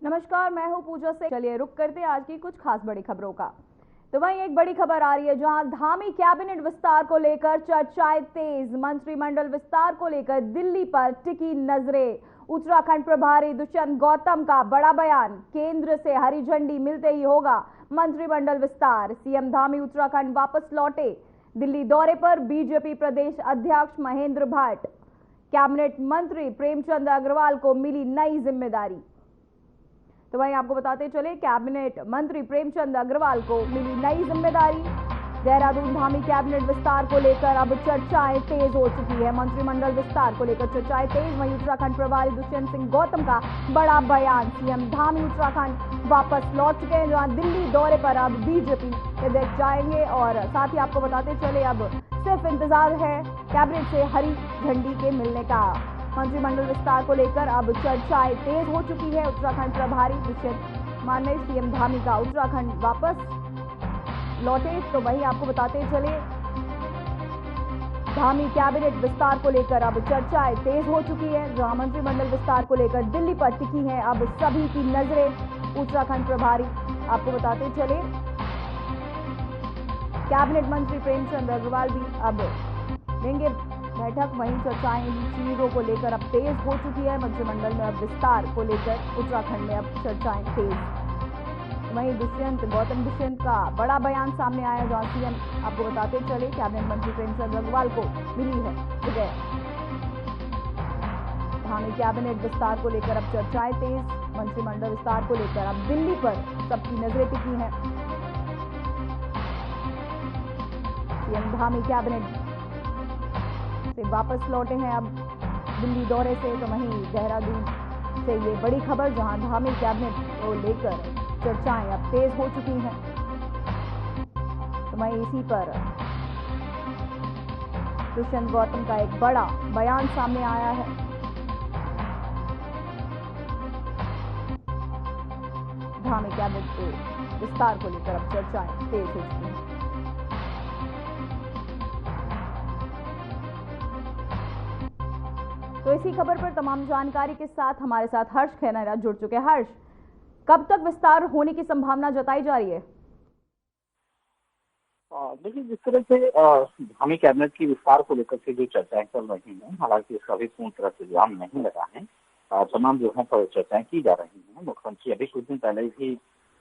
नमस्कार, मैं हूं पूजा से। चलिए रुक करते हैं आज की कुछ खास बड़ी खबरों का। तो वहीं एक बड़ी खबर आ रही है जहां धामी कैबिनेट विस्तार को लेकर चर्चाएं तेज। मंत्रिमंडल विस्तार को लेकर दिल्ली पर टिकी नजरें। उत्तराखंड प्रभारी दुष्यंत गौतम का बड़ा बयान, केंद्र से हरी झंडी मिलते ही होगा मंत्रिमंडल विस्तार। सीएम धामी उत्तराखंड वापस लौटे। दिल्ली दौरे पर बीजेपी प्रदेश अध्यक्ष महेंद्र भट्ट। कैबिनेट मंत्री प्रेमचंद अग्रवाल को मिली नई जिम्मेदारी। तो वहीं आपको बताते चले, कैबिनेट मंत्री प्रेमचंद अग्रवाल को मिली नई जिम्मेदारी। देहरादून धामी कैबिनेट विस्तार को लेकर अब चर्चाएं तेज हो चुकी है। मंत्रिमंडल विस्तार को लेकर चर्चाएं तेज। वहीं उत्तराखंड प्रभारी दुष्यंत सिंह गौतम का बड़ा बयान। सीएम धामी उत्तराखंड वापस लौट चुके हैं, जहां दिल्ली दौरे पर अब बीजेपी अध्यक्ष जाएंगे। और साथ ही आपको बताते चले, अब सिर्फ इंतजार है कैबिनेट से हरी झंडी के मिलने का। मंत्रिमंडल विस्तार को लेकर अब चर्चाएं तेज हो चुकी है। उत्तराखंड प्रभारी दुष्यंत माने सीएम धामी का उत्तराखंड वापस लौटे। तो वहीं आपको बताते चले, धामी कैबिनेट विस्तार को लेकर अब चर्चाएं तेज हो चुकी है, जहां मंत्रिमंडल विस्तार को लेकर दिल्ली पर टिकी हैं अब सभी की नजरें। उत्तराखंड प्रभारी आपको बताते चले, कैबिनेट मंत्री प्रेमचंद अग्रवाल भी अब लेंगे बैठक। वहीं चर्चाएं चीजों को लेकर अब तेज हो चुकी है। मंत्रिमंडल में अब विस्तार को लेकर उत्तराखंड में अब चर्चाएं तेज। वहीं दुष्यंत का बड़ा बयान सामने आया, जहां सीएम आपको बताते चले, कैबिनेट मंत्री प्रेमचंद अग्रवाल को मिली है जगह। धामी कैबिनेट विस्तार को लेकर अब चर्चाएं तेज। मंत्रिमंडल विस्तार को लेकर अब दिल्ली पर सबकी नजरें टिकी हैं। सीएम धामी कैबिनेट से वापस लौटे हैं अब दिल्ली दौरे से। तो वहीं देहरादून से ये बड़ी खबर, जहां धामी कैबिनेट को लेकर चर्चाएं अब तेज हो चुकी हैं। तो वहीं इसी पर दुष्यंत गौतम का एक बड़ा बयान सामने आया है। धामी कैबिनेट के विस्तार को लेकर अब चर्चाएं तेज हो चुकी हैं। तो इसी खबर पर तमाम जानकारी के साथ हमारे साथ हर्ष खैनारा जुड़ चुके हैं। हर्ष, कब तक विस्तार होने की संभावना जताई जा रही है? देखिए, जिस तरह से धामी कैबिनेट की विस्तार को लेकर के जो चर्चाएं चल रही हैं, हालांकि इसका भी पूर्ण तरह से विराम नहीं लगा है। तमाम जगहों पर चर्चाएं की जा रही हैं। मुख्यमंत्री अभी कुछ दिन पहले ही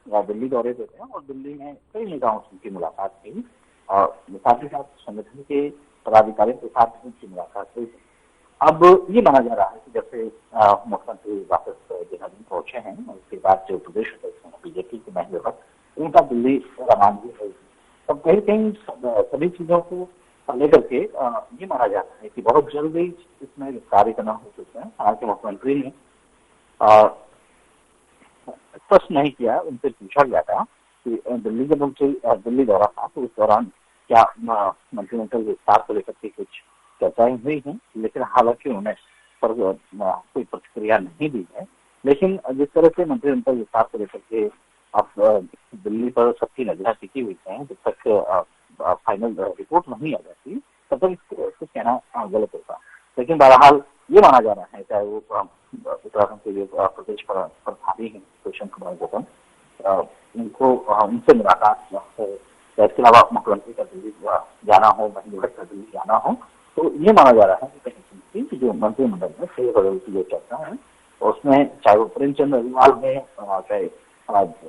दिल्ली दौरे पे थे और दिल्ली में कई नेताओं से उनकी मुलाकात हुई और साथ ही साथ संगठन के पदाधिकारियों के साथ भी उनकी मुलाकात हुई। अब ये माना जा रहा है कि जैसे मुख्यमंत्री वापस देहरादून पहुंचे हैं, उसके बाद जो प्रदेश अध्यक्ष हैं बीजेपी के महेंद्र भट्ट, उनका दिल्ली रवानगी है। तब कहीं कहीं सभी चीजों को लेकर के ये माना जाता है कि बहुत जल्दी इसमें विस्तार करना हो चुका है। हालांकि मुख्यमंत्री ने स्पष्ट नहीं किया, उनसे पूछा गया था कि दिल्ली जब उनसे दिल्ली दौरा था तो उस दौरान क्या मंत्रिमंडल विस्तार को लेकर के कुछ चर्चाएं हुई हैं, लेकिन हालांकि उन्होंने कोई प्रतिक्रिया नहीं दी है। लेकिन जिस तरह से मंत्रिमंडल विस्तार को लेकर के अब दिल्ली पर सबकी नजर टिकी हुई है, जब तक फाइनल रिपोर्ट नहीं आ जाती तब तक इसको कहना गलत होगा। लेकिन बहरहाल ये माना जा रहा है, चाहे वो उत्तराखंड के जो प्रदेश प्रभारी हैं दुष्यंत कुमार गौतम, उनको उनसे मुलाकात हो, इसके अलावा मुख्यमंत्री का दिल्ली जाना हो, महेंद्र भट्ट का दिल्ली जाना हो, तो ये माना जा रहा है कि जो मंत्रिमंडल में फेरबदल की जो चर्चा है उसमें चाहे वो प्रेमचंद अग्रवाल में चाहे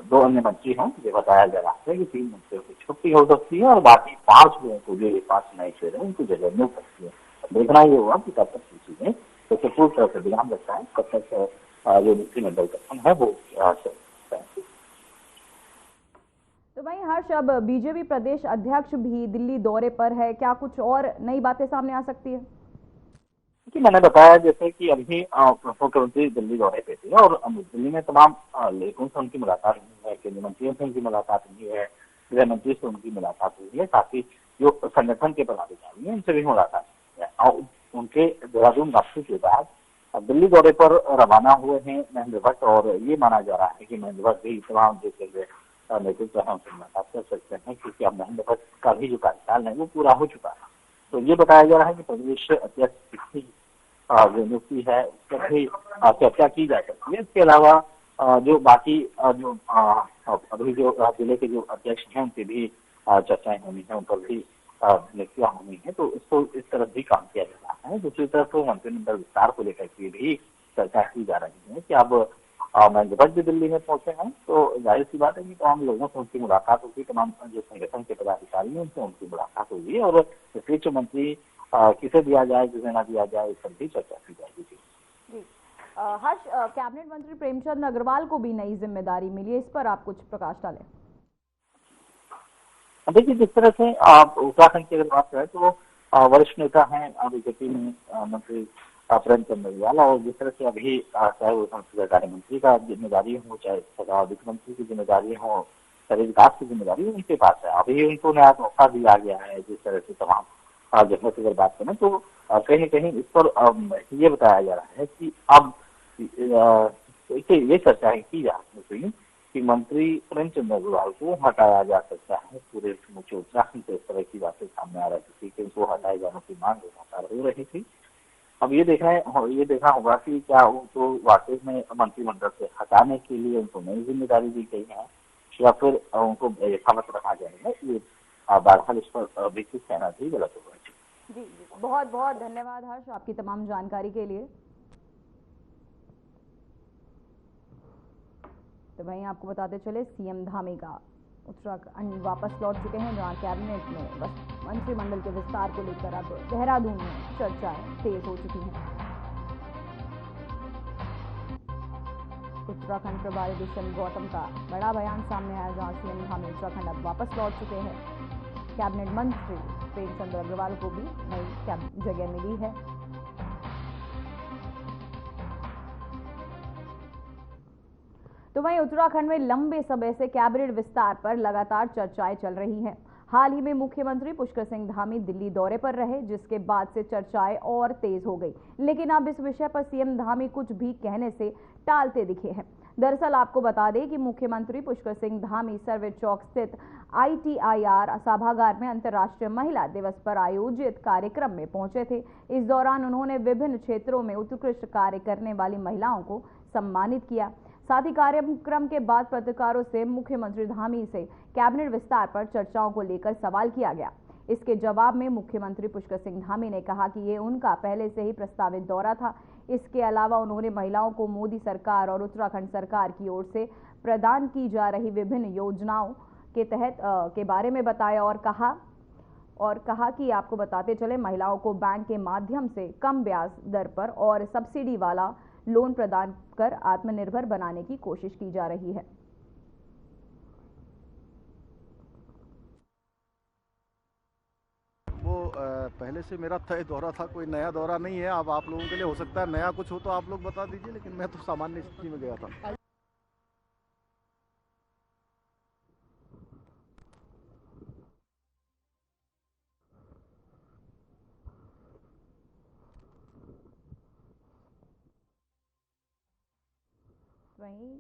दो अन्य मंत्री हों, ये बताया जा रहा है कि 3 मंत्रियों की छुट्टी हो सकती है और बाकी 5 लोगों को जो ये 5 नए चेहरे हैं उनको जगह मिल सकती है। देखना ये होगा कि कब तक चीजें तो पूरी तरह से विराम लगता है, कब तक जो मंत्रिमंडल गठन है वो चलता है। तो वहीं हर्ष, अब बीजेपी प्रदेश अध्यक्ष भी दिल्ली दौरे पर है, क्या कुछ और नई बातें सामने आ सकती है? कि मैंने बताया जैसे कि अभी मुख्यमंत्री दिल्ली दौरे पे थे और दिल्ली में तमाम लेखों से उनकी मुलाकात हुई है, केंद्रीय मंत्रियों से उनकी मुलाकात हुई है, गृह मंत्री से उनकी मुलाकात हुई है, साथ ही जो संगठन के पदाधिकारी हैं उनसे भी मुलाकात हुई है। और उनके देहरादून वापसी के बाद दिल्ली दौरे पर रवाना हुए हैं महेंद्र भट्ट और ये माना जा रहा है कि महेंद्र भट्ट भी तमाम जो नेतृत्व है उनसे मुलाकात कर सकते हैं, क्योंकि अब महेंद्र भट्ट का भी जो कार्यकाल है वो पूरा हो चुका है। तो ये बताया जा रहा है कि प्रदेश अध्यक्ष की जो नियुक्ति है उस पर भी चर्चा की जा सकती है। इसके अलावा जो बाकी जो अभी जो जिले के जो अध्यक्ष हैं उनसे भी चर्चाएं होनी है, उन पर भी नियुक्तियां होनी है, तो इसको इस तरफ भी काम किया जा रहा है। दूसरी तरफ तो मंत्रिमंडल विस्तार को लेकर के भी चर्चा की जा रही है कि अब महंत भी दिल्ली में पहुंचे हैं, तो जाहिर सी बात है कि तमाम लोगों से उनकी मुलाकात होगी, तमाम जो संगठन के पदाधिकारी हैं उनसे उनकी मुलाकात होगी और इस बीच मंत्री किसे दिया जाए, किसे ना दिया जाए, इस पर भी चर्चा की जाएगी। जी हर्ष, कैबिनेट मंत्री प्रेमचंद अग्रवाल को भी नई जिम्मेदारी मिली है, इस पर आप कुछ प्रकाश डालें। देखिए, जिस तरह से उत्तराखंड की अगर बात करें तो वरिष्ठ नेता हैं बीजेपी में मंत्री प्रेमचंद अग्रवाल, और जिस तरह से अभी चाहे वो संसदीय कार्य मंत्री का जिम्मेदारी हो, चाहे सदा वित्त मंत्री की जिम्मेदारी हो, शहरी विकास की जिम्मेदारी उनके पास है। अभी उनको नया मौका दिया गया है। जिस तरह से तमाम जगह से अगर बात करें तो कहीं न कहीं इस पर ये बताया जा रहा है कि अब ये चर्चाएं की जा रही है कि मंत्री प्रेमचंद अग्रवाल को हटाया जा सकता है। पूरे समूचे उत्तराखंड से इस तरह की बातें सामने आ रही थी कि उनको हटाए जाने की मांग लगातार हो रही थी। अब ये देखना होगा कि क्या उनको वाकई में मंत्रिमंडल से हटाने के लिए उनको नई जिम्मेदारी दी गई है या फिर उनको यथावत रखा जाएगा। ये बहरहाल इस पर विकसित कहना भी गलत होगा। जी, बहुत बहुत धन्यवाद हर्ष आपकी तमाम जानकारी के लिए। तो वहीं आपको बताते चले, सीएम धामी का उत्तराखंड वापस लौट चुके हैं, जहां कैबिनेट में बस मंत्रिमंडल के विस्तार को लेकर अब देहरादून में चर्चाएं तेज हो चुकी हैं। उत्तराखंड प्रभारी दुष्यंत गौतम का बड़ा बयान सामने आया, जहां सीएम धामी उत्तराखंड अब वापस लौट चुके हैं। कैबिनेट मंत्री प्रेमचंद अग्रवाल को भी नई जगह मिली है। तो वहीं उत्तराखंड में लंबे समय से कैबिनेट विस्तार पर लगातार चर्चाएं चल रही हैं। हाल ही में मुख्यमंत्री पुष्कर सिंह धामी दिल्ली दौरे पर रहे, जिसके बाद से चर्चाएं और तेज हो गई। लेकिन अब इस विषय पर सीएम धामी कुछ भी कहने से टालते दिखे हैं। दरअसल आपको बता दें कि मुख्यमंत्री पुष्कर सिंह धामी सर्वे चौक स्थित ITIR सभागार में अंतर्राष्ट्रीय महिला दिवस पर आयोजित कार्यक्रम में पहुंचे थे। इस दौरान उन्होंने विभिन्न क्षेत्रों में उत्कृष्ट कार्य करने वाली महिलाओं को सम्मानित किया। साथ ही कार्यक्रम के बाद पत्रकारों से मुख्यमंत्री धामी से कैबिनेट विस्तार पर चर्चाओं को लेकर सवाल किया गया। इसके जवाब में मुख्यमंत्री पुष्कर सिंह धामी ने कहा कि ये उनका पहले से ही प्रस्तावित दौरा था। इसके अलावा उन्होंने महिलाओं को मोदी सरकार और उत्तराखंड सरकार की ओर से प्रदान की जा रही विभिन्न योजनाओं के तहत के बारे में बताया और कहा कि आपको बताते चले, महिलाओं को बैंक के माध्यम से कम ब्याज दर पर और सब्सिडी वाला लोन प्रदान कर आत्मनिर्भर बनाने की कोशिश की जा रही है। वो पहले से मेरा तय दौरा था, कोई नया दौरा नहीं है। अब आप लोगों के लिए हो सकता है नया कुछ हो तो आप लोग बता दीजिए, लेकिन मैं तो सामान्य स्थिति में गया था। वहीं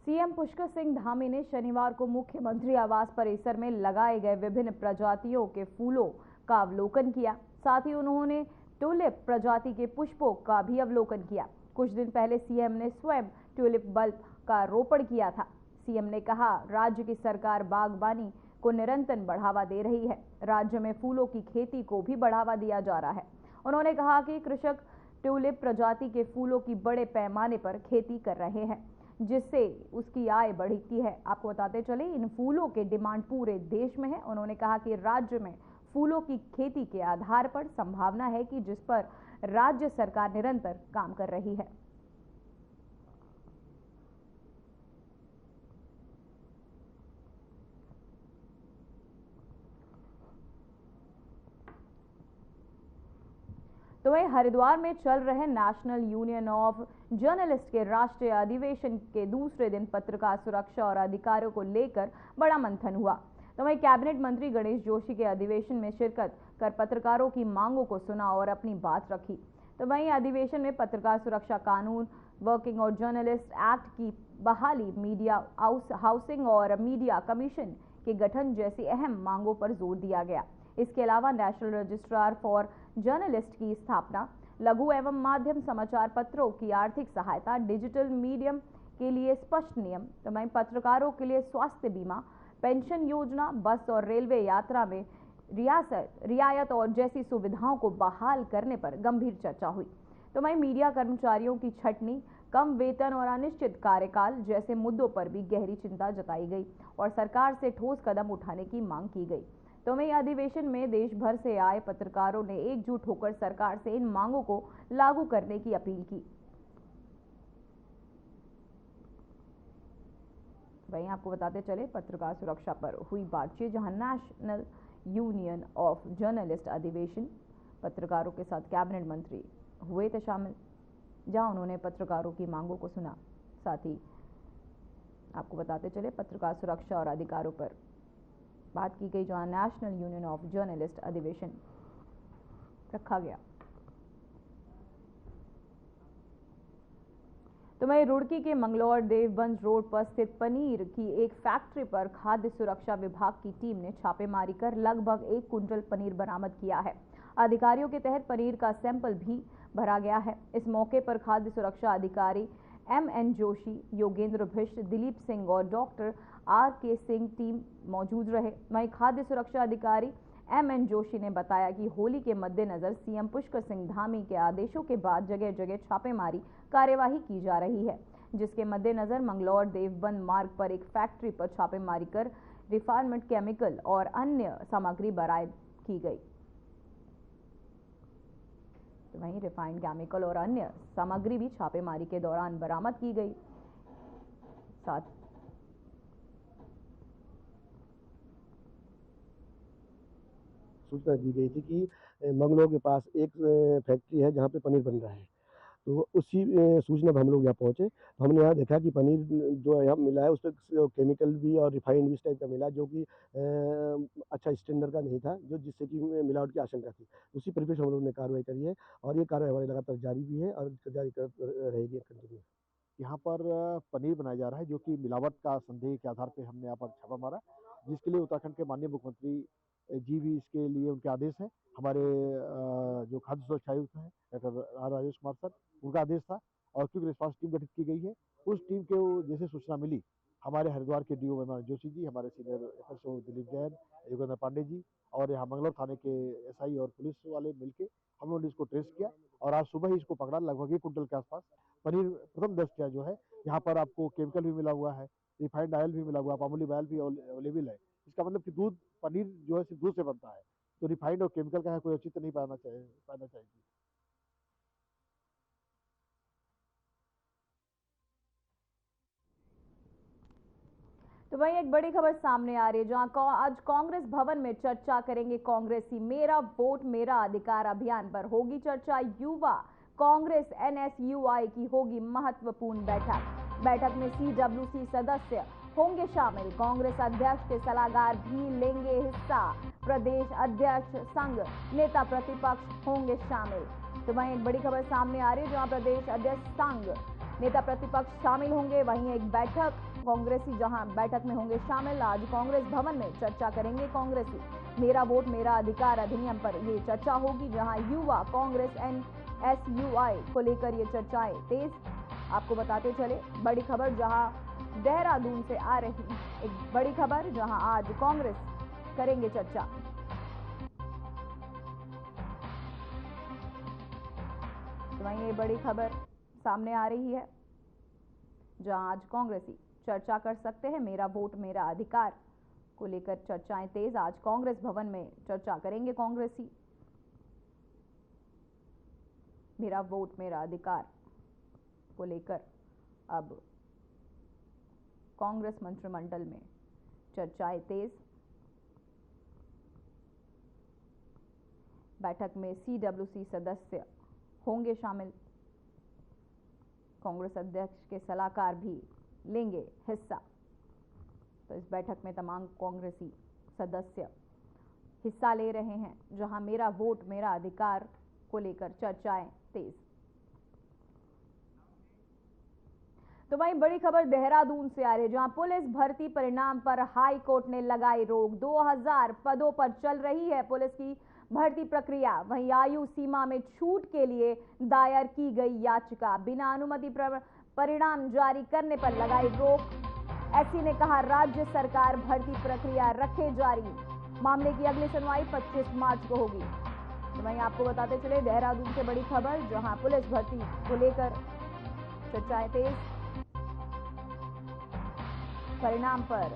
सीएम पुष्कर सिंह धामी ने शनिवार को मुख्यमंत्री आवास परिसर में लगाए गए विभिन्न प्रजातियों के फूलों का अवलोकन किया। साथ ही उन्होंने ट्यूलिप प्रजाति के पुष्पों का भी अवलोकन किया। कुछ दिन पहले सीएम ने स्वयं ट्यूलिप बल्ब का रोपण किया था। सीएम ने कहा, राज्य की सरकार बागबानी को निरंतर बढ़ावा दे रही है। राज्य में फूलों की खेती को भी बढ़ावा दिया जा रहा है। उन्होंने कहा कि कृषक ट्यूलिप प्रजाति के फूलों की बड़े पैमाने पर खेती कर रहे हैं, जिससे उसकी आय बढ़ती है। आपको बताते चले, इन फूलों के डिमांड पूरे देश में है। उन्होंने कहा कि राज्य में फूलों की खेती के आधार पर संभावना है कि जिस पर राज्य सरकार निरंतर काम कर रही है। तो वहीं हरिद्वार में चल रहे नेशनल यूनियन ऑफ जर्नलिस्ट के राष्ट्रीय अधिवेशन के दूसरे दिन पत्रकार सुरक्षा और अधिकारों को लेकर बड़ा मंथन हुआ। तो वहीं कैबिनेट मंत्री गणेश जोशी के अधिवेशन में शिरकत कर पत्रकारों की मांगों को सुना और अपनी बात रखी। तो वहीं अधिवेशन में पत्रकार सुरक्षा कानून, वर्किंग और जर्नलिस्ट एक्ट की बहाली, मीडिया हाउसिंग और मीडिया कमीशन के गठन जैसी अहम मांगों पर जोर दिया गया। इसके अलावा नेशनल रजिस्ट्रार फॉर जर्नलिस्ट की स्थापना, लघु एवं माध्यम समाचार पत्रों की आर्थिक सहायता, डिजिटल मीडियम के लिए स्पष्ट नियम, तो वहीं पत्रकारों के लिए स्वास्थ्य बीमा, पेंशन योजना, बस और रेलवे यात्रा में रियायत और जैसी सुविधाओं को बहाल करने पर गंभीर चर्चा हुई। तो वहीं मीडिया कर्मचारियों की छटनी, कम वेतन और अनिश्चित कार्यकाल जैसे मुद्दों पर भी गहरी चिंता जताई गई और सरकार से ठोस कदम उठाने की मांग की गई। तो वहीं अधिवेशन में देश भर से आए पत्रकारों ने एकजुट होकर सरकार से इन मांगों को लागू करने की अपील की। वहीं आपको बताते चले पत्रकार सुरक्षा पर हुई बातचीत, जहां नेशनल यूनियन ऑफ जर्नलिस्ट अधिवेशन, पत्रकारों के साथ कैबिनेट मंत्री हुए थे शामिल, जहां उन्होंने पत्रकारों की मांगों को सुना। साथ ही आपको बताते चले पत्रकार सुरक्षा और अधिकारों पर बात की गई, जहां नेशनल यूनियन ऑफ जर्नलिस्ट अधिवेशन रखा गया। तो वहीं रुड़की के मंगलौर देवबंद रोड पर स्थित पनीर की एक फैक्ट्री पर खाद्य सुरक्षा विभाग की टीम ने छापेमारी कर लगभग 1 कुंटल पनीर बरामद किया है। अधिकारियों के तहत पनीर का सैंपल भी भरा गया है। इस मौके पर खाद्य सुरक्षा अधिकारी MN जोशी, योगेंद्र भिष्ट, दिलीप सिंह और डॉक्टर RK सिंह टीम मौजूद रहे। वहीं खाद्य सुरक्षा अधिकारी MN जोशी ने बताया कि होली के मद्देनजर CM पुष्कर सिंह धामी के आदेशों के बाद जगह जगह छापेमारी कार्यवाही की जा रही है, जिसके मद्देनजर मंगलौर देवबंद मार्ग पर एक फैक्ट्री पर छापेमारी कर रिफाइंड केमिकल और अन्य सामग्री बरामद की गई। तो वहीं रिफाइंड केमिकल और अन्य सामग्री भी छापेमारी के दौरान बरामद की गई। साथ सूचना दी गई थी कि मंगलौर के पास एक फैक्ट्री है जहाँ पे पनीर बन रहा है। तो उसी सूचना पर हम लोग यहाँ पहुँचे, तो हमने यहाँ देखा कि पनीर जो यहाँ मिला है उस पर केमिकल भी और रिफाइंड भी इस टाइप का मिला, जो कि अच्छा स्टैंडर्ड का नहीं था, जिससे कि मिलावट की आशंका थी। उसी परिप्रेक्ष्य हम लोगों ने कार्रवाई करी है और ये कार्रवाई हमारी लगातार जारी भी है और जारी रहेगी कंटिन्यू। यहाँ पर पनीर बनाया जा रहा है जो कि मिलावट का संदेह के आधार पर हमने यहाँ पर छापा मारा, जिसके लिए उत्तराखंड के माननीय मुख्यमंत्री जी भी इसके लिए उनके आदेश है। हमारे जो खाद्य सुरक्षा आयुक्त हैं doctor R Rajesh Kumar sir, उनका आदेश था और क्विक रिस्पांस टीम गठित की गई है। उस टीम के जैसे सूचना मिली, हमारे हरिद्वार के DO एम जोशी जी, हमारे सीनियर FSO दिलीप जैन, योगेंद्र पांडे जी और यहाँ मंगलौर थाने के SI और पुलिस वाले मिलकर हम लोगों ने इसको ट्रेस किया और आज सुबह ही इसको पकड़ा। लगभग 1 कुंटल के आसपास पनीर प्रथम दृष्टया जो है, यहाँ पर आपको केमिकल भी मिला हुआ है, रिफाइंड ऑयल भी मिला हुआ है, पामोलिव ऑयल भी अवेलेबल है। इसका मतलब कि दूध, पनीर जो है सिर्फ दूध से बनता है, तो रिफाइंड और केमिकल का है कोई औचित्य नहीं पाना चाहिए। तो वहीं एक बड़ी खबर सामने आ रही है, जहां आज कांग्रेस भवन में चर्चा करेंगे कांग्रेसी। मेरा वोट मेरा अधिकार अभियान पर होगी चर्चा। युवा कांग्रेस NSUI की होगी महत्वपूर्ण बैठक में CWC सदस्य होंगे शामिल। कांग्रेस अध्यक्ष के सलाहकार भी लेंगे हिस्सा। प्रदेश अध्यक्ष संघ नेता प्रतिपक्ष होंगे शामिल। तो वहीं एक बड़ी खबर सामने आ रही है, जहां प्रदेश अध्यक्ष संघ नेता प्रतिपक्ष शामिल होंगे। वहीं एक बैठक कांग्रेसी जहां बैठक में होंगे शामिल। आज कांग्रेस भवन में चर्चा करेंगे कांग्रेसी। मेरा वोट मेरा अधिकार अधिनियम पर ये चर्चा होगी, जहां युवा कांग्रेस NSUI को लेकर ये चर्चाएं तेज। आपको बताते चले बड़ी खबर, जहां देहरादून से आ रही एक बड़ी खबर, जहां आज कांग्रेस करेंगे चर्चा। तो वहीं ये बड़ी खबर सामने आ रही है, जहां आज कांग्रेसी चर्चा कर सकते हैं। मेरा वोट मेरा अधिकार को लेकर चर्चाएं तेज। आज कांग्रेस भवन में चर्चा करेंगे कांग्रेसी। मेरा वोट मेरा अधिकार को लेकर अब कांग्रेस मंत्रिमंडल में चर्चाएं तेज। बैठक में CWC सदस्य होंगे शामिल। कांग्रेस अध्यक्ष के सलाहकार भी लेंगे हिस्सा। तो इस बैठक में तमाम कांग्रेसी सदस्य हिस्सा ले रहे हैं, जहां मेरा वोट मेरा अधिकार को लेकर चर्चाएं तेज। तो वहीं बड़ी खबर देहरादून से आ रही है, जहां पुलिस भर्ती परिणाम पर हाई कोर्ट ने लगाई रोक। 2000 पदों पर चल रही है पुलिस की भर्ती प्रक्रिया। वहीं आयु सीमा में छूट के लिए दायर की गई याचिका। बिना अनुमति परिणाम जारी करने पर लगाई रोक। एससी ने कहा राज्य सरकार भर्ती प्रक्रिया रखे जारी। मामले की अगली सुनवाई 25 मार्च को होगी। तो वहीं आपको बताते चले देहरादून से बड़ी खबर, जहां पुलिस भर्ती को लेकर चर्चाएं तेज। परिणाम पर,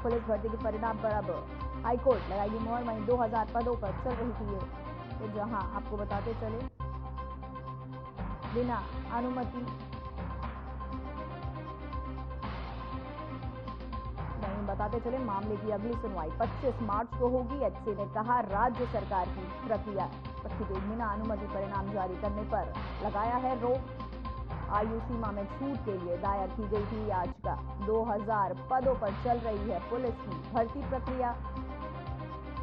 पुलिस भर्ती के परिणाम पर अब हाईकोर्ट लगाएगी मोहर। वहीं 2000 पदों पर चल रही थी ये, तो जहां आपको बताते चले बिना अनुमति बताते चले मामले की अगली सुनवाई 25 मार्च को होगी। एचसी ने कहा राज्य सरकार की प्रक्रिया रखी गई। बिना अनुमति परिणाम जारी करने पर लगाया है रोक। आयु सीमा में छूट के लिए दायर की गई थी याचिका। 2000 पदों पर चल रही है पुलिस की भर्ती प्रक्रिया।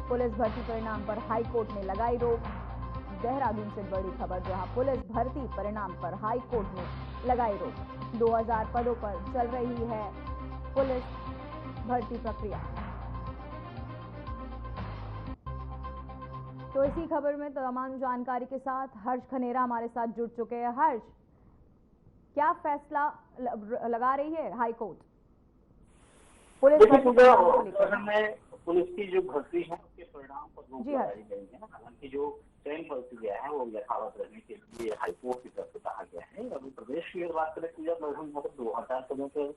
पुलिस भर्ती परिणाम पर हाईकोर्ट ने लगाई रोक। देहरादून से बड़ी खबर, जहां पुलिस भर्ती परिणाम पर हाईकोर्ट ने लगाई रोक। 2000 पदों पर चल रही है पुलिस भर्ती प्रक्रिया। तो इसी खबर में तमाम जानकारी के साथ हर्ष खनेरा हमारे साथ जुड़ चुके हैं। हर्ष, क्या फैसला लगा रही है हाईकोर्ट पुलिस पुलिस की जो भर्ती है उसके परिणाम पर रोक लगाई गई है। हालांकि जो चयन प्रक्रिया है वो यथावत रहने के लिए हाईकोर्ट की तरफ से कहा गया है। अभी प्रदेश की अगर बात करें तो लगभग 2000 पदों पर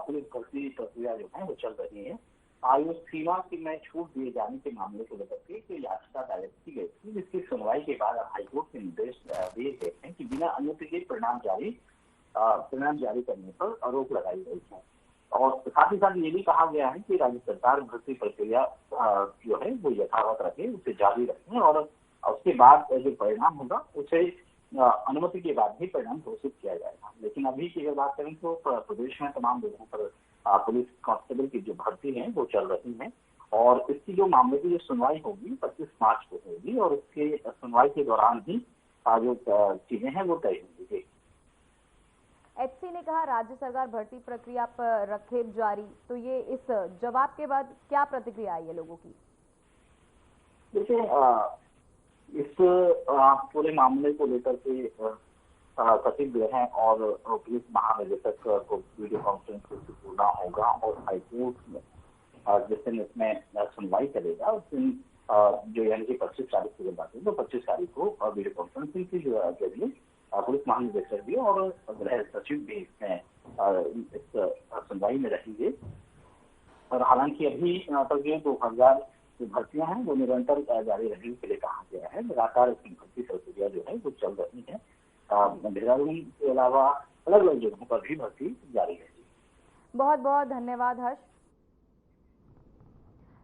पुलिस भर्ती प्रक्रिया जो है वो चल रही है। आयु सीमा की में छूट दिए जाने के मामले को लेकर के याचिका दायर की गई थी, जिसकी सुनवाई के बाद हाईकोर्ट के निर्देश दिए गए हैं कि बिना अनुमति के परिणाम जारी करने पर रोक लगाई गई है। और साथ ही साथ ये भी कहा गया है कि राज्य सरकार भर्ती प्रक्रिया जो है वो यथावत रखे, उसे जारी रखें और उसके बाद जो परिणाम होगा उसे अनुमति के बाद ही परिणाम घोषित किया जाएगा। लेकिन अभी की अगर बात करें तो प्रदेश में तमाम लोगों पर पुलिस कांस्टेबल की जो भर्ती है वो चल रही है और इसकी जो मामले की जो सुनवाई होगी 25 मार्च को होगी और उसके सुनवाई के दौरान ही जो चीजें हैं वो तय होंगी। एचसी ने कहा राज्य सरकार भर्ती प्रक्रिया पर रखे जारी। तो ये इस जवाब के बाद क्या प्रतिक्रिया आई है लोगों की? देखिए, इस पूरे मामले को लेकर के सचिव जो है और पुलिस महानिदेशक को वीडियो कॉन्फ्रेंस से जुड़ना होगा और हाईकोर्ट में जिस दिन इसमें सुनवाई करेगा उस दिन जो यानी कि 25 तारीख की बात है तो 25 तारीख को वीडियो कॉन्फ्रेंसिंग के जरिए पुलिस महानिदेशक भी और गृह सचिव भी इसमें इस सुनवाई में रहेंगे। और हालांकि अभी तक जो 2000 भर्तियां हैं वो निरंतर जारी रहने के लिए कहा गया है। लगातार इसकी भर्ती प्रक्रिया जो है वो चल रही है। देहरादून के अलावा अलग अलग जगहों पर भी भर्ती जारी है। बहुत बहुत धन्यवाद हर्ष।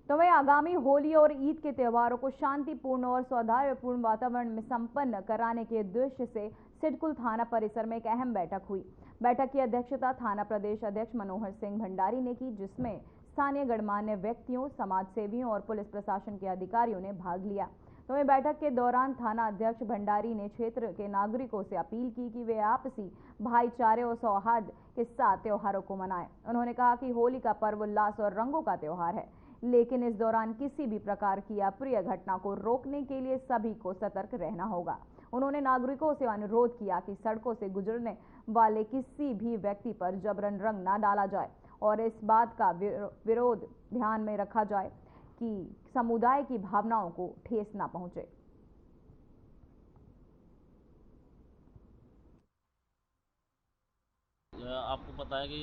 तो वहीं आगामी होली और ईद के त्योहारों को शांतिपूर्ण और सौहार्दपूर्ण वातावरण में संपन्न कराने के उद्देश्य से सिडकुल थाना परिसर में एक अहम बैठक हुई। बैठक की अध्यक्षता थाना प्रदेश अध्यक्ष मनोहर सिंह भंडारी ने की, जिसमें स्थानीय गणमान्य व्यक्तियों, समाजसेवियों और पुलिस प्रशासन के अधिकारियों ने भाग लिया। तो वहीं बैठक के दौरान थाना अध्यक्ष भंडारी ने क्षेत्र के नागरिकों से अपील की कि वे आपसी भाईचारे और सौहार्द के साथ त्योहारों को मनाएं। उन्होंने कहा कि होली का पर्व उल्लास और रंगों का त्योहार है, लेकिन इस दौरान किसी भी प्रकार की अप्रिय घटना को रोकने के लिए सभी को सतर्क रहना होगा। उन्होंने नागरिकों से अनुरोध किया कि सड़कों से गुजरने वाले किसी भी व्यक्ति पर जबरन रंग न डाला जाए और इस बात का विरोध ध्यान में रखा जाए कि समुदाय की भावनाओं को ठेस न पहुंचे। आपको पता है कि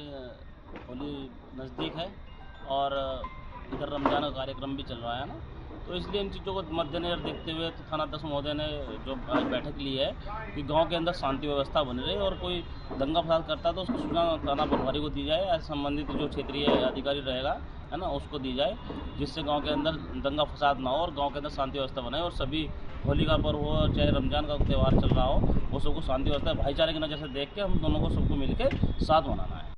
होली नज़दीक है और इधर रमजान का कार्यक्रम भी चल रहा है ना, तो इसलिए इन चीज़ों को मद्देनजर देखते हुए तो थाना अध्यक्ष महोदय ने जो आज बैठक ली है कि गांव के अंदर शांति व्यवस्था बनी रहे और कोई दंगा फसाद करता है तो उसकी सूचना थाना प्रभारी को दी जाए, संबंधित जो क्षेत्रीय अधिकारी रहेगा है ना उसको दी जाए, जिससे गांव के अंदर दंगा फसाद ना हो और गांव के अंदर शांति व्यवस्था बने और सभी होली का पर्व हो चाहे रमजान का त्यौहार चल रहा हो वो सबको शांति व्यवस्था भाईचारे की नज़र से देख के हम दोनों को सबको मिलकर साथ मनाना है।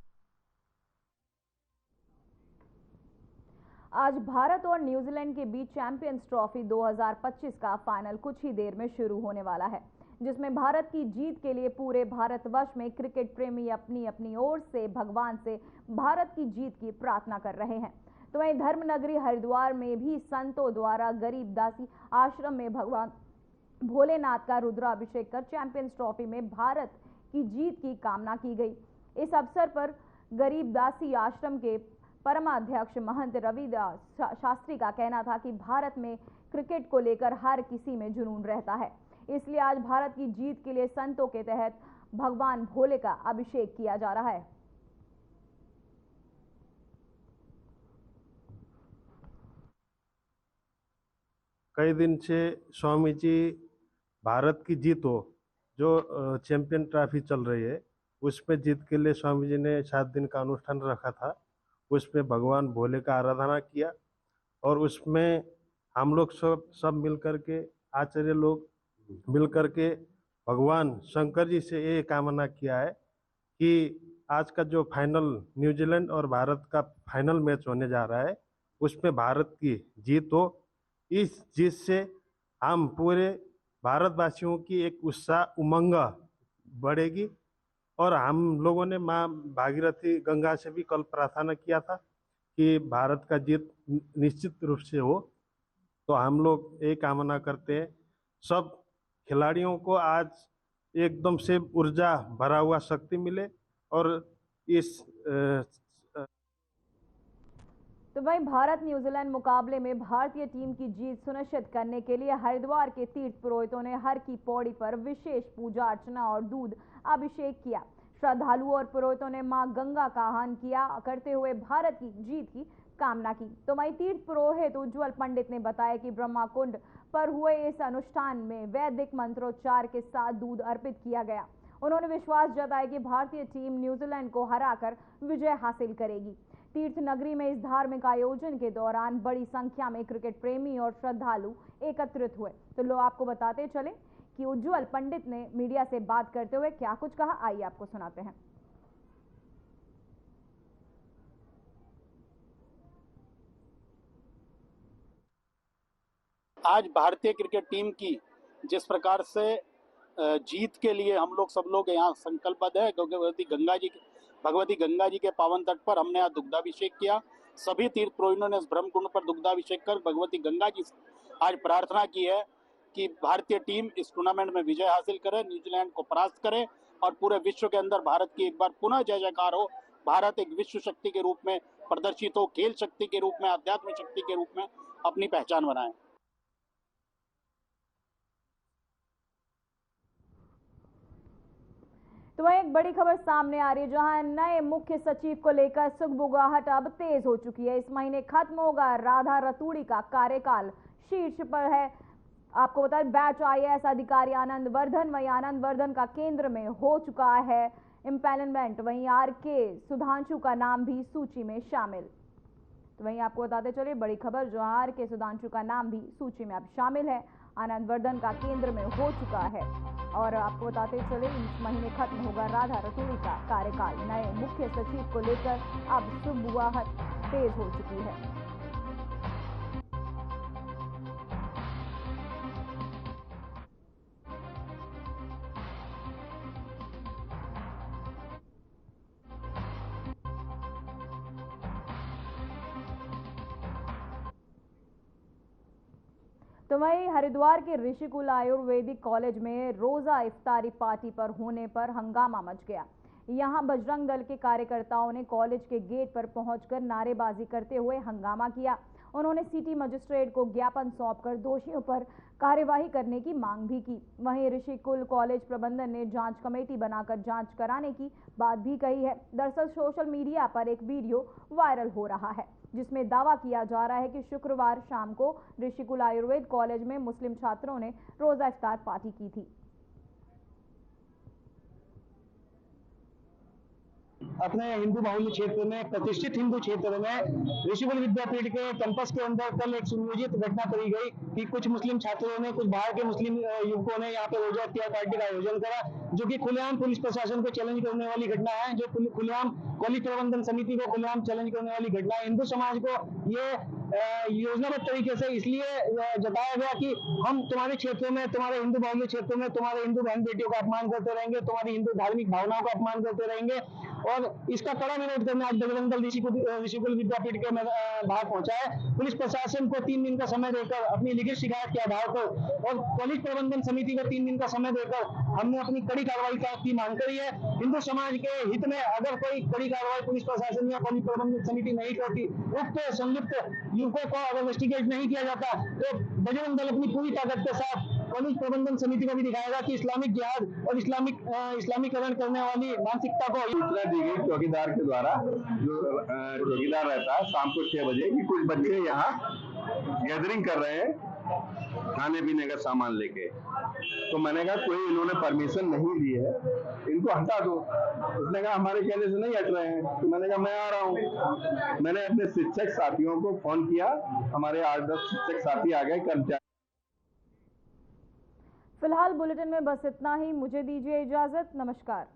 आज भारत और न्यूजीलैंड के बीच चैंपियंस ट्रॉफी 2025 का फाइनल कुछ ही देर में शुरू होने वाला है, जिसमें भारत की जीत के लिए पूरे भारतवर्ष में क्रिकेट प्रेमी अपनी अपनी ओर से भगवान से भारत की जीत की प्रार्थना कर रहे हैं। तो वहीं धर्मनगरी हरिद्वार में भी संतों द्वारा गरीब दासी आश्रम में भगवान भोलेनाथ का रुद्राभिषेक कर चैंपियंस ट्रॉफी में भारत की जीत की कामना की गई। इस अवसर पर गरीब दासी आश्रम के परमाध्यक्ष महंत रविदास शास्त्री का कहना था कि भारत में क्रिकेट को लेकर हर किसी में जुनून रहता है, इसलिए आज भारत की जीत के लिए संतों के तहत भगवान भोले का अभिषेक किया जा रहा है। कई दिन से स्वामी जी भारत की जीत हो, जो चैंपियन ट्रॉफी चल रही है, उसमें जीत के लिए स्वामी जी ने 7 दिन का अनुष्ठान रखा था। उसमें भगवान भोले का आराधना किया और उसमें हम लोग सब मिल कर के, आचार्य लोग मिल कर के भगवान शंकर जी से ये कामना किया है कि आज का जो फाइनल न्यूजीलैंड और भारत का फाइनल मैच होने जा रहा है, उसमें भारत की जीत हो। इस जीत से हम पूरे भारतवासियों की एक उत्साह उमंग बढ़ेगी। और हम लोगों ने माँ भागीरथी गंगा से भी कल प्रार्थना किया था कि भारत का जीत निश्चित रूप से हो। तो हम लोग ये कामना करते हैं सब खिलाड़ियों को आज एकदम से ऊर्जा भरा हुआ शक्ति मिले। और इस तो वहीं भारत न्यूजीलैंड मुकाबले में भारतीय टीम की जीत सुनिश्चित करने के लिए हरिद्वार के तीर्थ पुरोहितों ने हर की पौड़ी पर विशेष पूजा अर्चना और दूध अभिषेक किया। श्रद्धालुओं और पुरोहितों ने मां गंगा का आह्वान किया करते हुए भारत की जीत की कामना की। तो वहीं तीर्थ पुरोहित उज्जवल पंडित ने बताया कि ब्रह्मा कुंड पर हुए इस अनुष्ठान में वैदिक मंत्रोच्चार के साथ दूध अर्पित किया गया। उन्होंने विश्वास जताया कि भारतीय टीम न्यूजीलैंड को हराकर विजय हासिल करेगी। तीर्थ नगरी में इस धार्मिक आयोजन के दौरान बड़ी संख्या में क्रिकेट प्रेमी और श्रद्धालु एकत्रित हुए। तो लो आपको बताते चले कि उज्जवल पंडित ने मीडिया से बात करते हुए क्या कुछ कहा, आइए आपको सुनाते हैं। आज भारतीय क्रिकेट टीम की जिस प्रकार से जीत के लिए हम लोग सब लोग यहाँ संकल्पबद्ध है, भगवती गंगा जी के पावन तट पर हमने आज दुग्धाभिषेक किया। सभी तीर्थ पुरोहितों ने इस ब्रह्म कुंड पर दुग्धाभिषेक कर भगवती गंगा जी से आज प्रार्थना की है कि भारतीय टीम इस टूर्नामेंट में विजय हासिल करे, न्यूजीलैंड को परास्त करे और पूरे विश्व के अंदर भारत की एक बार पुनः जय जयकार हो। भारत एक विश्व शक्ति के रूप में प्रदर्शित हो, खेल शक्ति के रूप में, आध्यात्मिक शक्ति के रूप में अपनी पहचान बनाए। तो वहीं एक बड़ी खबर सामने आ रही है, जहां नए मुख्य सचिव को लेकर सुगबुगाहट अब तेज हो चुकी है। इस महीने खत्म होगा राधा रतूड़ी का कार्यकाल, शीर्ष पर है आपको बता दें बैच IAS अधिकारी आनंद वर्धन। वहीं आनंद वर्धन का केंद्र में हो चुका है इम्पैनलमेंट। वहीं RK सुधांशु का नाम भी सूची में शामिल। तो वहीं आपको बताते चलिए बड़ी खबर, जो RK सुधांशु का नाम भी सूची में अब शामिल है। आनंद वर्धन का केंद्र में हो चुका है। और आपको बताते चले इस महीने खत्म होगा राधा रतूड़ी का कार्यकाल। नए मुख्य सचिव को लेकर अब सुगबुगाहट तेज हो चुकी है। तो वहीं हरिद्वार के ऋषिकुल आयुर्वेदिक कॉलेज में रोजा इफ्तारी पार्टी पर होने पर हंगामा मच गया। यहां बजरंग दल के कार्यकर्ताओं ने कॉलेज के गेट पर पहुंचकर नारेबाजी करते हुए हंगामा किया। उन्होंने सिटी मजिस्ट्रेट को ज्ञापन सौंपकर दोषियों पर कार्यवाही करने की मांग भी की। वहीं ऋषिकुल कॉलेज प्रबंधन ने जांच कमेटी बनाकर जांच कराने की बात भी कही है। दरअसल सोशल मीडिया पर एक वीडियो वायरल हो रहा है जिसमें दावा किया जा रहा है कि शुक्रवार शाम को ऋषिकुल आयुर्वेद कॉलेज में मुस्लिम छात्रों ने रोजा इफ्तार पार्टी की थी। अपने हिंदू बाहुल्य क्षेत्र में, प्रतिष्ठित हिंदू क्षेत्र में ऋषिकुल विद्यापीठ के कैंपस के अंदर कल एक सुनियोजित घटना करी गई कि कुछ मुस्लिम छात्रों ने, कुछ बाहर के मुस्लिम युवकों ने यहाँ पे रोजा इफ्तार पार्टी का आयोजन करा, जो कि खुलेआम पुलिस प्रशासन को चैलेंज करने वाली घटना है, जो खुलेआम कॉलेज प्रबंधन समिति को खुलेआम चैलेंज करने वाली घटना है। हिंदू समाज को ये योजनाबद्ध तरीके से इसलिए जताया गया कि हम तुम्हारे क्षेत्रों में, तुम्हारे हिंदू बाहुल्य क्षेत्रों में तुम्हारे हिंदू बहन बेटियों का अपमान करते रहेंगे, तुम्हारी हिंदू धार्मिक भावनाओं का अपमान करते रहेंगे। और इसका कड़ा विरोध करने आज बजरंग दल ऋषिकुल विद्यापीठ के बाहर पहुंचा है। पुलिस प्रशासन को 3 दिन का समय देकर अपनी लिखित शिकायत के आधार पर और कॉलेज प्रबंधन समिति को 3 दिन का समय देकर हमने अपनी कड़ी कार्रवाई की मांग करी है। हिंदू समाज के हित में अगर कोई कड़ी कार्रवाई पुलिस प्रशासन या कॉलेज प्रबंधन समिति नहीं करती, उक्त संयुक्त युवकों को अगर इन्वेस्टिगेट नहीं किया जाता, तो बजरंग दल अपनी पूरी ताकत के साथ कॉलेज प्रबंधन समिति को भी दिखाएगा कि इस्लामिक जिहाद और इस्लामीकरण करने वाली मानसिकता को सूचना दी गई चौकीदार के द्वारा, जो चौकीदार रहता है शाम को 6 बजे कि कुछ बच्चे यहाँ गैदरिंग कर रहे हैं खाने पीने का सामान लेके। तो मैंने कहा कोई इन्होंने परमिशन नहीं ली है, इनको हटा दो। उसने कहा हमारे कहने से नहीं हट रहे हैं। तो मैंने कहा मैं आ रहा हूँ। मैंने अपने शिक्षक साथियों को फोन किया, हमारे 8-10 शिक्षक साथी आ गए, कर्मचारी। फिलहाल बुलेटिन में बस इतना ही। मुझे दीजिए इजाजत। नमस्कार।